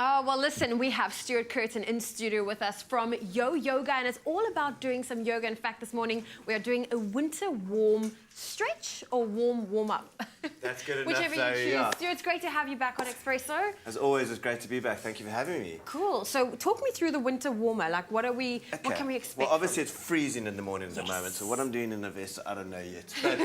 Oh, well, listen, we have Stuart Kirton in studio with us from Yo Yoga, and it's all about doing some yoga. In fact, this morning we are doing a winter warm stretch or warm up. That's good enough. Whichever you choose. Yeah. Stuart, it's great to have you back on Expresso. As always, it's great to be back. Thank you for having me. Cool. So talk me through the winter warmer. Like, what can we expect? Well, obviously it's freezing in the morning at the moment, so what I'm doing in the vest, I don't know yet. But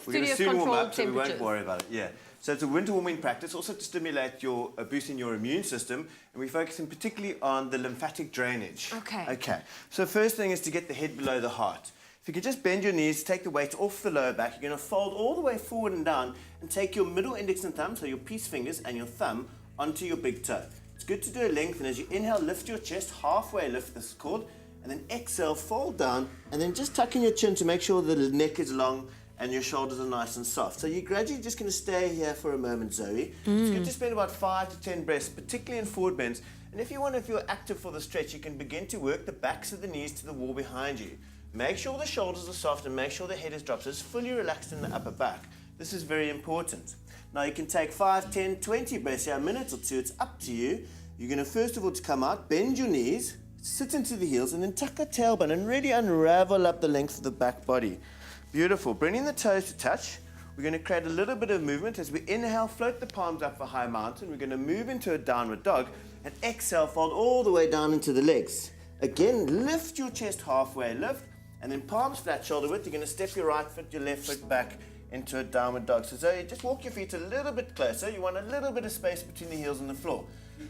we're going to soon warm up, so we won't worry about it. Yeah. So it's a winter warming practice, also to stimulate your, boosting your immune system, and we're focusing particularly on the lymphatic drainage. Okay. So first thing is to get the head below the heart. If you could just bend your knees, take the weight off the lower back, you're going to fold all the way forward and down, and take your middle index and thumb, so your peace fingers and your thumb, onto your big toe. It's good to do a length, and as you inhale, lift your chest, halfway lift, this is called, and then exhale, fold down, and then just tuck in your chin to make sure the neck is long and your shoulders are nice and soft. So you're gradually just going to stay here for a moment, Zoe. It's good to spend about 5 to 10 breaths, particularly in forward bends. And if you're active for the stretch, you can begin to work the backs of the knees to the wall behind you. Make sure the shoulders are soft and make sure the head is dropped so it's fully relaxed in the upper back. This is very important. Now you can take 5, 10, 20 breaths here, a minute or two, it's up to you. You're going to first of all to come out, bend your knees, sit into the heels, and then tuck a tailbone and really unravel up the length of the back body. Beautiful. Bringing the toes to touch. We're going to create a little bit of movement. As we inhale, float the palms up for high mountain. We're going to move into a downward dog and exhale, fold all the way down into the legs. Again, lift your chest halfway, lift, and then palms flat, shoulder width. You're going to step your right foot, your left foot back into a downward dog. So Zoe, just walk your feet a little bit closer. You want a little bit of space between the heels and the floor.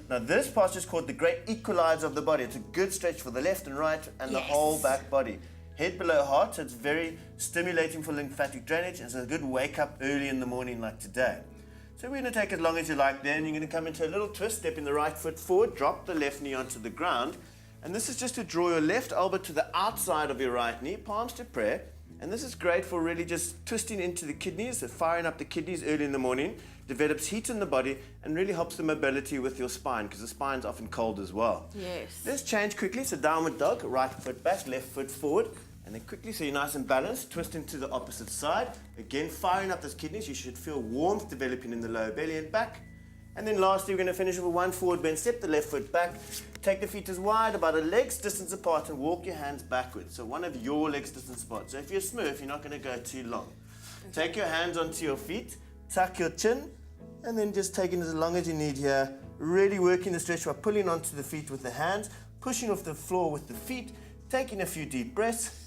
Now this posture is called the great equalizer of the body. It's a good stretch for the left and right and the whole back body. Head below heart, so it's very stimulating for lymphatic drainage. It's a good wake up early in the morning like today. So we're going to take as long as you like then. You're going to come into a little twist, stepping the right foot forward, drop the left knee onto the ground. And this is just to draw your left elbow to the outside of your right knee, palms to prayer. And this is great for really just twisting into the kidneys, so firing up the kidneys early in the morning, develops heat in the body, and really helps the mobility with your spine, because the spine's often cold as well. Yes. Let's change quickly. So downward dog, right foot back, left foot forward. And then quickly, so you're nice and balanced, twist into the opposite side. Again, firing up those kidneys. You should feel warmth developing in the lower belly and back. And then lastly, we're going to finish with one forward bend. Step the left foot back. Take the feet as wide, about a leg's distance apart, and walk your hands backwards. So one of your legs distance apart. So if you're a Smurf, you're not going to go too long. Take your hands onto your feet, tuck your chin, and then just taking as long as you need here. Really working the stretch by pulling onto the feet with the hands, pushing off the floor with the feet, taking a few deep breaths,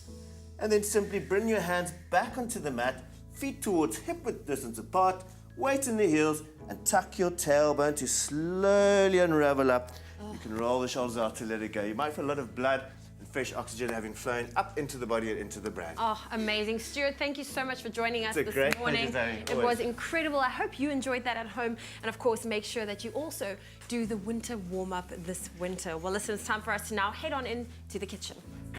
and then simply bring your hands back onto the mat, feet towards hip width distance apart, weight in the heels, and tuck your tailbone to slowly unravel up. You can roll the shoulders out to let it go. You might feel a lot of blood and fresh oxygen having flown up into the body and into the brain. Oh, amazing. Stuart, thank you so much for joining us this morning. Pleasure, it was incredible. I hope you enjoyed that at home. And of course, make sure that you also do the winter warm-up this winter. Well, listen, it's time for us to now head on into the kitchen.